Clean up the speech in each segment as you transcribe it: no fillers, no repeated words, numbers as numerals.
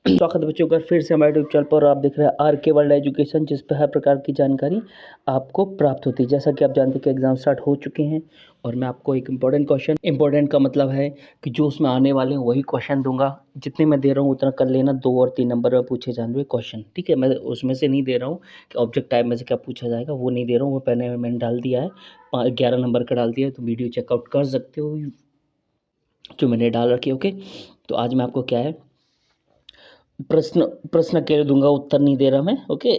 स्वागत है बच्चों का फिर से हमारे यूट्यूब चैनल पर। आप देख रहे हैं आर के वर्ल्ड एजुकेशन, जिस पर हर प्रकार की जानकारी आपको प्राप्त होती है। जैसा कि आप जानते हैं कि एग्जाम स्टार्ट हो चुके हैं और मैं आपको एक इम्पोर्टेंट का मतलब है कि जो उसमें आने वाले हैं वही क्वेश्चन दूंगा। जितने मैं दे रहा हूँ उतना कर लेना। 2 और 3 नंबर में पूछे जाने वाले क्वेश्चन, ठीक है। मैं उसमें से नहीं दे रहा हूँ कि ऑब्जेक्ट टाइप में से क्या पूछा जाएगा, वो नहीं दे रहा हूँ। वो पहले मैंने डाल दिया है, 11 नंबर का डाल दिया है, तो वीडियो चेकआउट कर सकते हो जो मैंने डाल रखी है। ओके, तो आज मैं आपको क्या है प्रश्न प्रश्न कह दूंगा, उत्तर नहीं दे रहा मैं। ओके,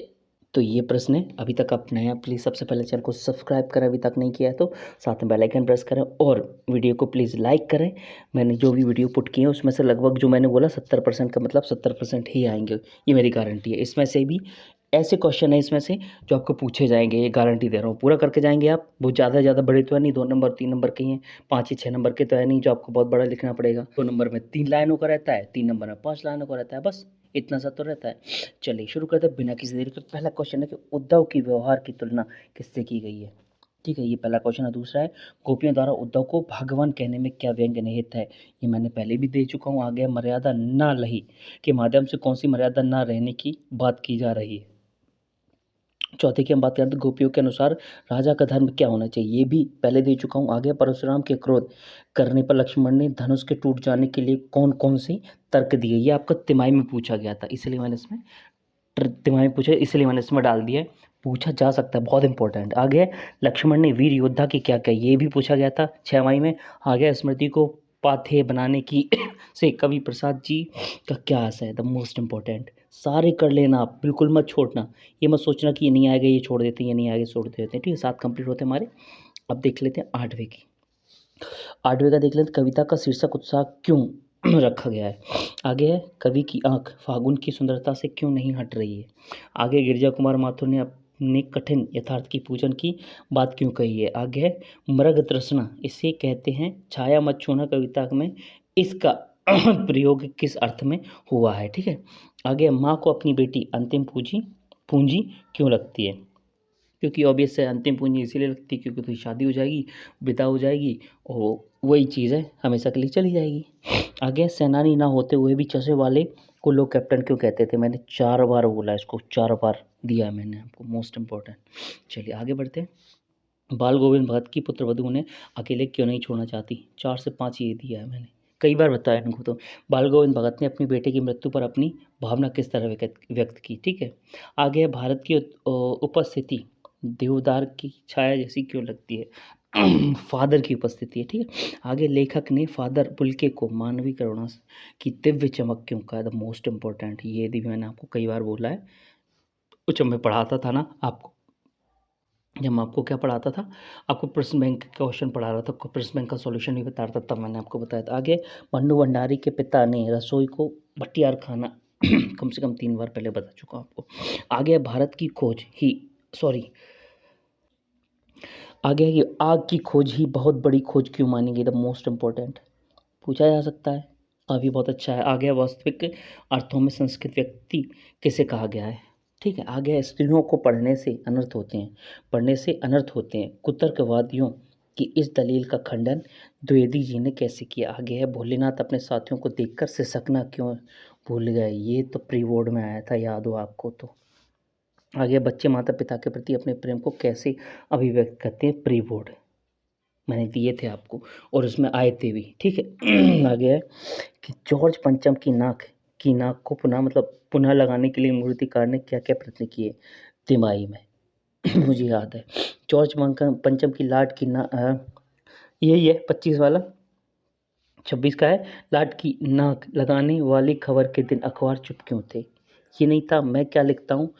तो ये प्रश्न है। अभी तक आप नया, प्लीज़ सबसे पहले चैनल को सब्सक्राइब करें अभी तक नहीं किया है तो, साथ में बेल आइकन प्रेस करें और वीडियो को प्लीज़ लाइक करें। मैंने जो भी वीडियो पुट किए हैं उसमें से लगभग जो मैंने बोला 70% का मतलब 70% ही आएंगे, ये मेरी गारंटी है। इसमें से भी ऐसे क्वेश्चन है इसमें से जो आपको पूछे जाएंगे, ये गारंटी दे रहा हूँ। पूरा करके जाएंगे आप। बहुत ज़्यादा बड़े तो है नहीं, 2 नंबर 3 नंबर के ही हैं, 5 या 6 नंबर के तो है नहीं जो आपको बहुत बड़ा लिखना पड़ेगा। 2 नंबर में 3 लाइनों का रहता है, 3 नंबर में 5 लाइनों का रहता है, बस इतना सा तो रहता है। चलिए शुरू करते हैं बिना किसी देरी के। पहला क्वेश्चन है कि उद्धव की व्यवहार की तुलना किससे की गई है, ठीक है। ये पहला क्वेश्चन है। दूसरा है गोपियों द्वारा उद्धव को भगवान कहने में क्या व्यंग्य निहित है। ये मैंने पहले भी दे चुका हूँ। आगे मर्यादा ना रही के माध्यम से कौन सी मर्यादा ना रहने की बात की जा रही है। चौथे की हम बात करते हैं गोपियों के अनुसार राजा का धर्म क्या होना चाहिए, ये भी पहले दे चुका हूँ। आगे परशुराम के क्रोध करने पर लक्ष्मण ने धनुष के टूट जाने के लिए कौन कौन सी तर्क दिए, ये आपका तिमाही में पूछा गया था, इसलिए मैंने इसमें तिमाही में पूछा, इसलिए मैंने इसमें डाल दिया है। पूछा जा सकता है, बहुत इंपॉर्टेंट। आगे लक्ष्मण ने वीर योद्धा की क्या क्या, ये भी पूछा गया था 6वां में। आगे स्मृति को पाथेय बनाने की से कवि प्रसाद जी का क्या आशय है, द मोस्ट इंपॉर्टेंट। सारे कर लेना आप, बिल्कुल मत छोड़ना। ये मत सोचना कि ये नहीं आएगा ये छोड़ देते हैं, ये नहीं आएगा छोड़ देते हैं, ठीक है। 7 कंप्लीट होते हैं हमारे। अब देख लेते हैं 8वें की। 8वें का देख लेते हैं, कविता का शीर्षक उत्साह क्यों रखा गया है। आगे है कवि की आंख फागुन की सुंदरता से क्यों नहीं हट रही है। आगे गिरजा कुमार माथुर ने अपने कठिन यथार्थ की पूजन की बात क्यों कही है। आगे है मृग तृष्णा इसे कहते हैं, छाया मत छूना कविता में इसका प्रयोग किस अर्थ में हुआ है, ठीक है। आगे माँ को अपनी बेटी अंतिम पूंजी पूंजी क्यों लगती है, क्योंकि ऑब्वियस है अंतिम पूंजी इसीलिए लगती है क्योंकि तो शादी हो जाएगी, विदा हो जाएगी और वही चीज़ है हमेशा के लिए चली जाएगी। आगे सेनानी ना होते हुए भी चशे वाले को लोग कैप्टन क्यों कहते थे। मैंने 4 बार बोला, इसको 4 बार दिया है मैंने आपको, मोस्ट इंपॉर्टेंट। चलिए आगे बढ़ते हैं। बाल गोविंद भगत की पुत्र वधु उन्हें अकेले क्यों नहीं छोड़ना चाहती। 4 से 5 ये दिया है मैंने, कई बार बताया इनको। तो बाल गोविंद भगत ने अपनी बेटे की मृत्यु पर अपनी भावना किस तरह व्यक्त की, ठीक है। आगे है भारत की उपस्थिति देवदार की छाया जैसी क्यों लगती है। फादर की उपस्थिति है, ठीक है। आगे लेखक ने फादर बुल्के को मानवीय करुणा की दिव्य चमक क्यों कहा, द मोस्ट इंपॉर्टेंट। ये भी मैंने आपको कई बार बोला है। जब मैं पढ़ाता था ना आपको, जब मैं आपको क्या पढ़ाता था, आपको प्रश्न बैंक का क्वेश्चन पढ़ा रहा था, आपको प्रश्न बैंक का सॉल्यूशन नहीं बता रहा था, तब मैंने आपको बताया था। आगे मन्नू भंडारी के पिता ने रसोई को भटियार खाना कम से कम 3 बार पहले बता चुका हूँ आपको। आगे भारत की खोज ही सॉरी आगे है कि आग की खोज ही बहुत बड़ी खोज क्यों मानी गई, द मोस्ट इंपॉर्टेंट, पूछा जा सकता है। अभी बहुत अच्छा है। आगे वास्तविक अर्थों में संस्कृत व्यक्ति किसे कहा गया है, ठीक है। आगे स्त्रियों को पढ़ने से अनर्थ होते हैं, पढ़ने से अनर्थ होते हैं, कुतर्कवादियों की इस दलील का खंडन द्विवेदी जी ने कैसे किया। आगे है भोलेनाथ अपने साथियों को देखकर सिसकना क्यों भूल गए, ये तो प्री बोर्ड में आया था, याद हो आपको तो। आगे बच्चे माता पिता के प्रति अपने प्रेम को कैसे अभिव्यक्त करते हैं, प्री बोर्ड मैंने दिए थे आपको और उसमें आए थे भी, ठीक है। आगे है कि जॉर्ज पंचम की नाक को पुनः लगाने के लिए मूर्तिकार ने क्या क्या प्रयत्न किए, तिमाही में। मुझे याद है पंचम की लाट की यही है 25 वाला। 26 का है लाट की नाक लगाने वाली खबर के दिन अखबार चुप क्यों थे। ये नहीं था मैं क्या लिखता हूँ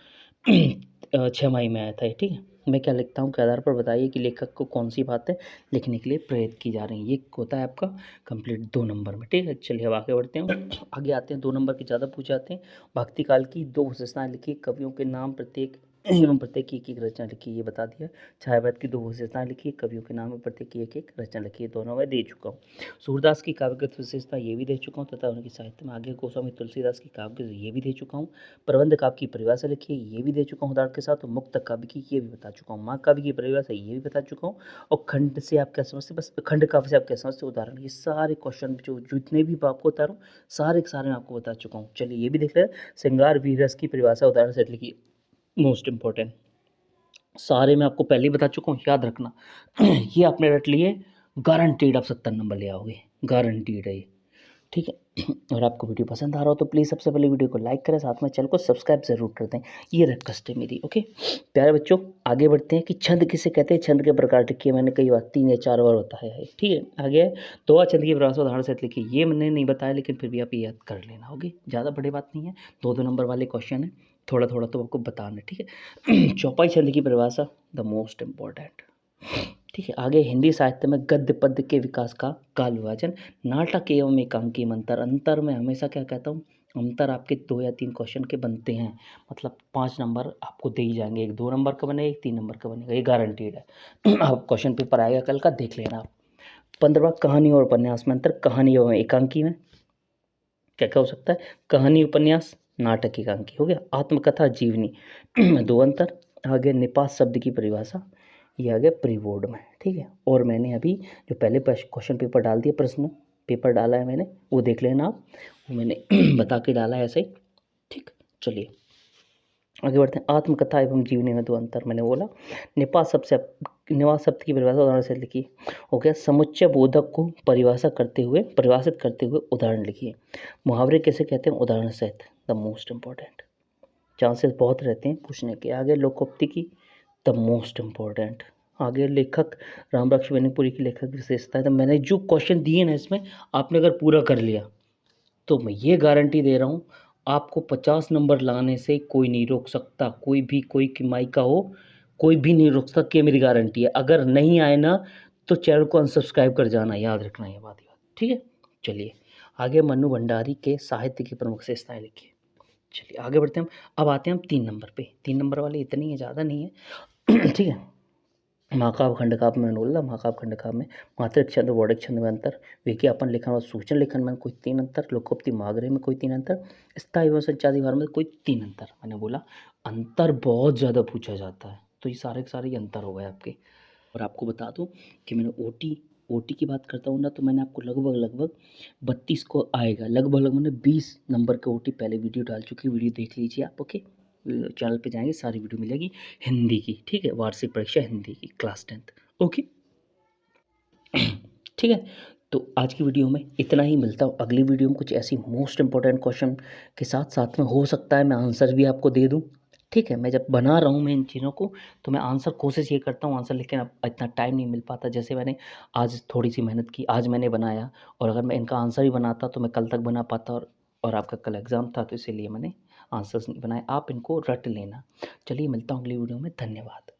6 मई में आया था ये, ठीक है। मैं क्या लिखता हूँ के आधार पर बताइए कि लेखक को कौन सी बातें लिखने के लिए प्रेरित की जा रही हैं। ये होता है आपका कंप्लीट 2 नंबर में, ठीक है। चलिए अब आगे बढ़ते हैं। आगे आते हैं 2 नंबर के ज़्यादा पूछ जाते हैं। भक्ति काल की 2 विशेषताएं लिखी, कवियों के नाम प्रत्येक एवं प्रत्येक की एक रचना लिखी, ये बता दिया। छायावाद की 2 विशेषताएं लिखी, कवियों के नाम में प्रत्येक की एक रचना लिखी, दोनों मैं दे चुका हूँ। सूरदास की काव्यगत विशेषता ये भी दे चुका हूँ तथा उनकी साहित्य में आगे गोस्वामी तुलसीदास की काव्य ये भी दे चुका हूँ। प्रबंध काव्य की परिभाषा लिखी है, ये भी दे चुका हूँ उदाहरण के साथ। मुक्त काव्य की ये भी बता चुका हूँ। महाकाव्य की परिभाषा ये भी बता चुका हूँ। और खंड से आप क्या समझते, बस खंड काव्य से आप क्या समझते उदाहरण, ये सारे क्वेश्चन जो जितने भी आपको बता रहा हूँ सारे के सारे मैं आपको बता चुका हूँ। चलिए ये भी देख लें। श्रृंगार वीररस की परिभाषा उदाहरण से लिखी, मोस्ट इंपॉर्टेंट, सारे मैं आपको पहले ही बता चुका हूँ, याद रखना। ये आपने रट लिए, गारंटीड आप 70 नंबर ले आओगे, गारंटीड है ये, ठीक है। और आपको वीडियो पसंद आ रहा हो तो प्लीज़ सबसे पहले वीडियो को लाइक करें, साथ में चैनल को सब्सक्राइब जरूर कर दें। ये रिक्वेस्ट है मेरी, ओके। प्यारे बच्चों आगे बढ़ते हैं कि छंद किसे कहते हैं, छंद के प्रकार लिखिए, मैंने कई बार 3 या 4 बार बताया है, ठीक है। आगे दोहा छंद की परिभाषा उदाहरण से लिखिए, ये मैंने नहीं बताया लेकिन फिर भी आप याद कर लेना, ओके। ज़्यादा बड़ी बात नहीं है, 2-2 नंबर वाले क्वेश्चन है, थोड़ा थोड़ा तो आपको बताना है, ठीक है। चौपाई छंद की परिभाषा, द मोस्ट इम्पॉर्टेंट, ठीक है। आगे हिंदी साहित्य में गद्य पद्य के विकास का काल विभाजन, नाटक एवं एकांकी में अंतर, अंतर में हमेशा क्या कहता हूँ, अंतर आपके 2 या 3 क्वेश्चन के बनते हैं, मतलब 5 नंबर आपको दे ही जाएंगे, एक 2 नंबर का बनेगा, एक 3 नंबर का बनेगा, ये गारंटीड है। आप क्वेश्चन पेपर आएगा कल का, देख लेना आप। 15वां कहानी और उपन्यास में अंतर, कहानी एवं एकांकी में क्या क्या हो सकता है, कहानी उपन्यास नाटक एकांकी हो गया। आत्मकथा जीवनी में 2 अंतर। आगे निपात शब्द की परिभाषा, ये आ गया प्री बोर्ड में, ठीक है। और मैंने अभी जो पहले क्वेश्चन पेपर डाल दिया, प्रश्न पेपर डाला है मैंने, वो देख लेना आप, वो मैंने बता के डाला है ऐसे ही, ठीक। चलिए आगे बढ़ते हैं। आत्मकथा एवं जीवनी में 2 अंतर मैंने बोला। निपात शब्द से, निवास शब्द की परिभाषा उदाहरण से लिखिए, हो गया। समुच्चय बोधक को परिभाषित करते हुए उदाहरण लिखिए। मुहावरे कैसे कहते हैं, उदाहरण सहित, द मोस्ट इम्पॉर्टेंट, चांसेस बहुत रहते हैं पूछने के। आगे लोकोक्ति की, द मोस्ट इम्पॉर्टेंट। आगे लेखक रामबख्श बेनीपुरी की लेखक विशेषता है, तो मैंने जो क्वेश्चन दिए ना इसमें आपने अगर पूरा कर लिया तो मैं ये गारंटी दे रहा हूँ आपको 50 नंबर लाने से कोई नहीं रोक सकता, कोई भी, कोई किमाई का हो, कोई भी नहीं रोक सकता, ये मेरी गारंटी है। अगर नहीं आए ना तो चैनल को अनसब्सक्राइब कर जाना, याद रखना ये बात, ठीक है। चलिए आगे मन्नू भंडारी के साहित्य की प्रमुख विशेषताएं लिखिए। चलिए आगे बढ़ते हैं अब आते हैं हम 3 नंबर पे, 3 नंबर वाले इतनी है, ज़्यादा नहीं है। ठीक है। महाकाव्य खंडकाव्य में बोला, महाकाव्य खंडकाव्य में मात्रिक छंद वौड़िक छंद में अंतर, विज्ञापन लेखन और सूचना लेखन में कोई 3 अंतर, लोकोक्ति मागरे में कोई 3 अंतर, स्थायी एवं संचादी भार में कोई 3 अंतर। मैंने बोला अंतर बहुत ज़्यादा पूछा जाता है, तो ये सारे के सारे ही अंतर हो गए आपके। और आपको बता दूं कि मैंने ओटी की बात करता हूँ ना, तो मैंने आपको लगभग 32 को आएगा, लगभग मैंने 20 नंबर के ओटी पहले वीडियो डाल चुकी, वीडियो देख लीजिए आप, ओके। चैनल पे जाएंगे सारी वीडियो मिलेगी हिंदी की, ठीक है, वार्षिक परीक्षा हिंदी की क्लास 10th, ओके। ठीक है, तो आज की वीडियो में इतना ही, मिलता हूँ अगली वीडियो में कुछ ऐसी मोस्ट इंपॉर्टेंट क्वेश्चन के साथ, साथ में हो सकता है मैं आंसर भी आपको दे दूँ, ठीक है। मैं जब बना रहा हूँ मैं इन चीज़ों को, तो मैं आंसर कोशिश ये करता हूँ आंसर, लेकिन अब इतना टाइम नहीं मिल पाता। जैसे मैंने आज थोड़ी सी मेहनत की, आज मैंने बनाया, और अगर मैं इनका आंसर ही बनाता तो मैं कल तक बना पाता, और आपका कल एग्ज़ाम था, तो इसीलिए मैंने आंसर्स नहीं बनाए। आप इनको रट लेना। चलिए मिलता हूँ अगली वीडियो में, धन्यवाद।